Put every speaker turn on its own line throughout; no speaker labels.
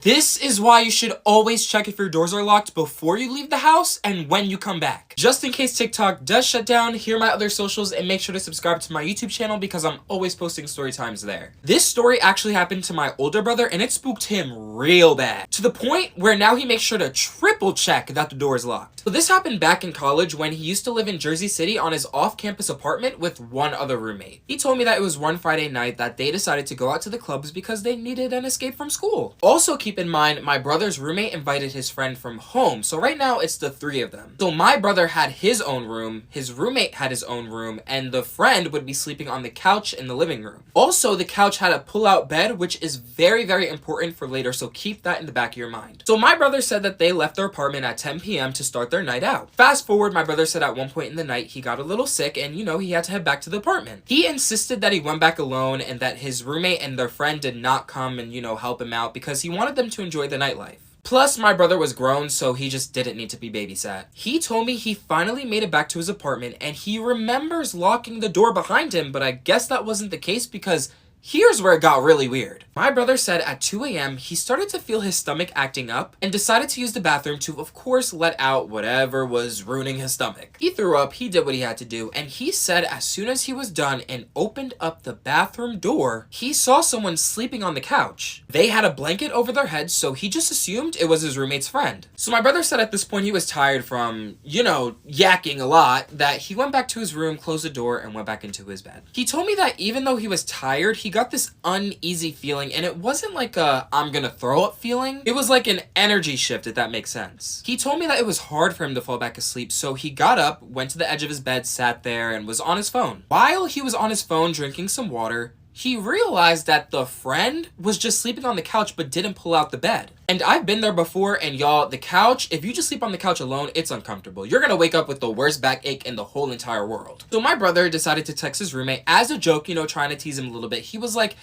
This is why you should always check if your doors are locked before you leave the house and when you come back. Just in case TikTok does shut down, here are my other socials and make sure to subscribe to my YouTube channel because I'm always posting story times there. This story actually happened to my older brother and it spooked him real bad. To the point where now he makes sure to triple check that the door is locked. So this happened back in college when he used to live in Jersey City on his off-campus apartment with one other roommate. He told me that it was one Friday night that they decided to go out to the clubs because they needed an escape from school. Also keep in mind, my brother's roommate invited his friend from home, so right now it's the three of them. So my brother had his own room, his roommate had his own room, and the friend would be sleeping on the couch in the living room. Also, the couch had a pull-out bed, which is very, very important for later, so keep that in the back of your mind. So my brother said that they left their apartment at 10 p.m. to start their night out. Fast forward, my brother said at one point in the night he got a little sick and, he had to head back to the apartment. He insisted that he went back alone and that his roommate and their friend did not come and, help him out because he wanted them to enjoy the nightlife. Plus, my brother was grown, so he just didn't need to be babysat. He told me he finally made it back to his apartment, and he remembers locking the door behind him, but I guess that wasn't the case because here's where it got really weird. My brother said at 2 a.m. he started to feel his stomach acting up and decided to use the bathroom to, of course, let out whatever was ruining his stomach. He threw up, he did what he had to do, and he said as soon as he was done and opened up the bathroom door, he saw someone sleeping on the couch. They had a blanket over their heads, so he just assumed it was his roommate's friend. So my brother said at this point he was tired from, yakking a lot, that he went back to his room, closed the door, and went back into his bed. He told me that even though he was tired, he got this uneasy feeling, and it wasn't like a I'm gonna throw up feeling. It was like an energy shift, if that makes sense. He told me that it was hard for him to fall back asleep, so he got up, went to the edge of his bed, sat there, and was on his phone. While he was on his phone drinking some water, he realized that the friend was just sleeping on the couch but didn't pull out the bed. And I've been there before, and y'all, the couch, if you just sleep on the couch alone, it's uncomfortable. You're gonna wake up with the worst backache in the whole entire world. So my brother decided to text his roommate as a joke, trying to tease him a little bit. He was like,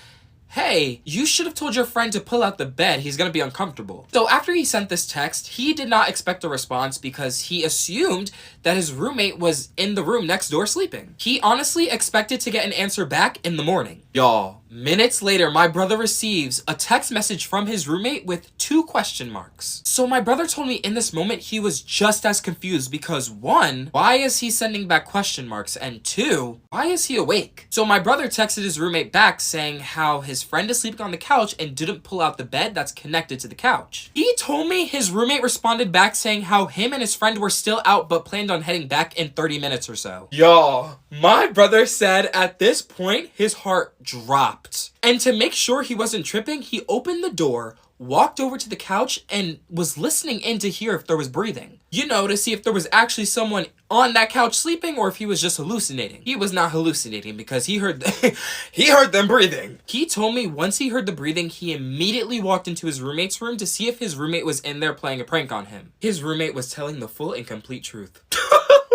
hey, you should have told your friend to pull out the bed. He's gonna be uncomfortable. So after he sent this text, he did not expect a response because he assumed that his roommate was in the room next door sleeping. He honestly expected to get an answer back in the morning. Y'all, minutes later, my brother receives a text message from his roommate with 2 question marks. So my brother told me in this moment he was just as confused because 1, why is he sending back question marks? And 2, why is he awake? So my brother texted his roommate back saying how his friend is sleeping on the couch and didn't pull out the bed that's connected to the couch. He told me his roommate responded back saying how him and his friend were still out but planned on heading back in 30 minutes or so. Y'all, my brother said at this point his heart dropped. And to make sure he wasn't tripping, he opened the door, walked over to the couch, and was listening in to hear if there was breathing. To see if there was actually someone on that couch sleeping or if he was just hallucinating. He was not hallucinating because he heard he heard them breathing. He told me once he heard the breathing, he immediately walked into his roommate's room to see if his roommate was in there playing a prank on him. His roommate was telling the full and complete truth.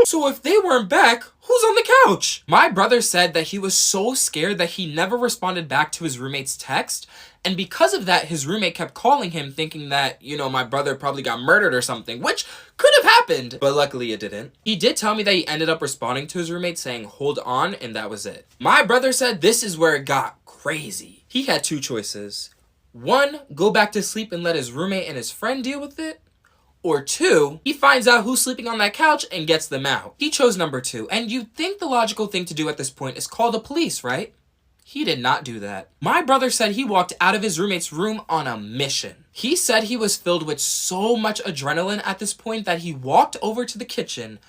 So if they weren't back, who's on the couch? My brother said that he was so scared that he never responded back to his roommate's text. And because of that, his roommate kept calling him thinking that, my brother probably got murdered or something, which could have happened, but luckily it didn't. He did tell me that he ended up responding to his roommate saying, hold on, and that was it. My brother said this is where it got crazy. He had 2 choices. 1, go back to sleep and let his roommate and his friend deal with it. Or 2, he finds out who's sleeping on that couch and gets them out. He chose number 2, and you'd think the logical thing to do at this point is call the police, right? He did not do that. My brother said he walked out of his roommate's room on a mission. He said he was filled with so much adrenaline at this point that he walked over to the kitchen,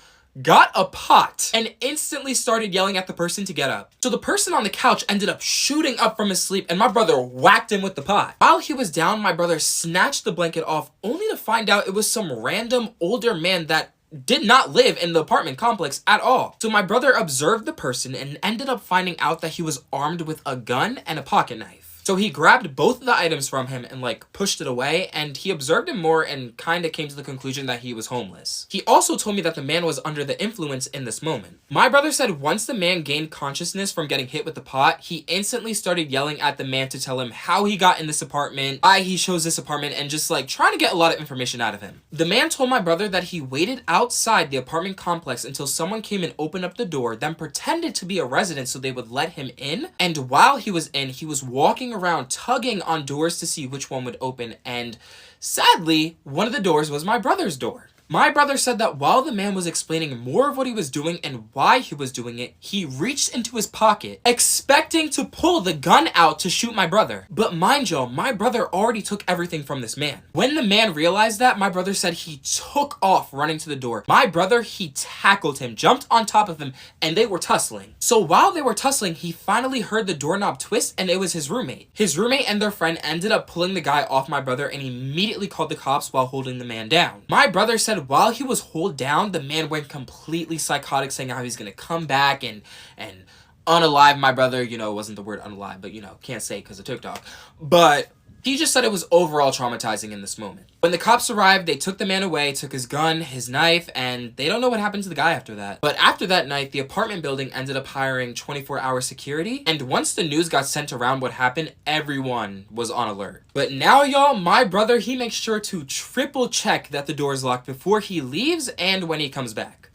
got a pot, and instantly started yelling at the person to get up. So the person on the couch ended up shooting up from his sleep and my brother whacked him with the pot. While he was down, my brother snatched the blanket off only to find out it was some random older man that did not live in the apartment complex at all. So my brother observed the person and ended up finding out that he was armed with a gun and a pocket knife. So he grabbed both of the items from him and pushed it away, and he observed him more and kind of came to the conclusion that he was homeless. He also told me that the man was under the influence in this moment. My brother said once the man gained consciousness from getting hit with the pot, he instantly started yelling at the man to tell him how he got in this apartment, why he chose this apartment, and just trying to get a lot of information out of him. The man told my brother that he waited outside the apartment complex until someone came and opened up the door, then pretended to be a resident so they would let him in, and while he was in, he was walking walking around tugging on doors to see which one would open, and sadly, one of the doors was my brother's door. My brother said that while the man was explaining more of what he was doing and why he was doing it, he reached into his pocket, expecting to pull the gun out to shoot my brother. But mind you, my brother already took everything from this man. When the man realized that, my brother said he took off running to the door. My brother, he tackled him, jumped on top of him, and they were tussling. So while they were tussling, he finally heard the doorknob twist, and it was his roommate. His roommate and their friend ended up pulling the guy off my brother and immediately called the cops while holding the man down. My brother said while he was held down, the man went completely psychotic, saying how he's gonna come back and unalive my brother. You know, it wasn't the word unalive, but you know, can't say because of TikTok. But he just said it was overall traumatizing in this moment. When the cops arrived, they took the man away, took his gun, his knife, and they don't know what happened to the guy after that. But after that night, the apartment building ended up hiring 24-hour security, and once the news got sent around what happened, everyone was on alert. But now, y'all, my brother, he makes sure to triple check that the door is locked before he leaves and when he comes back.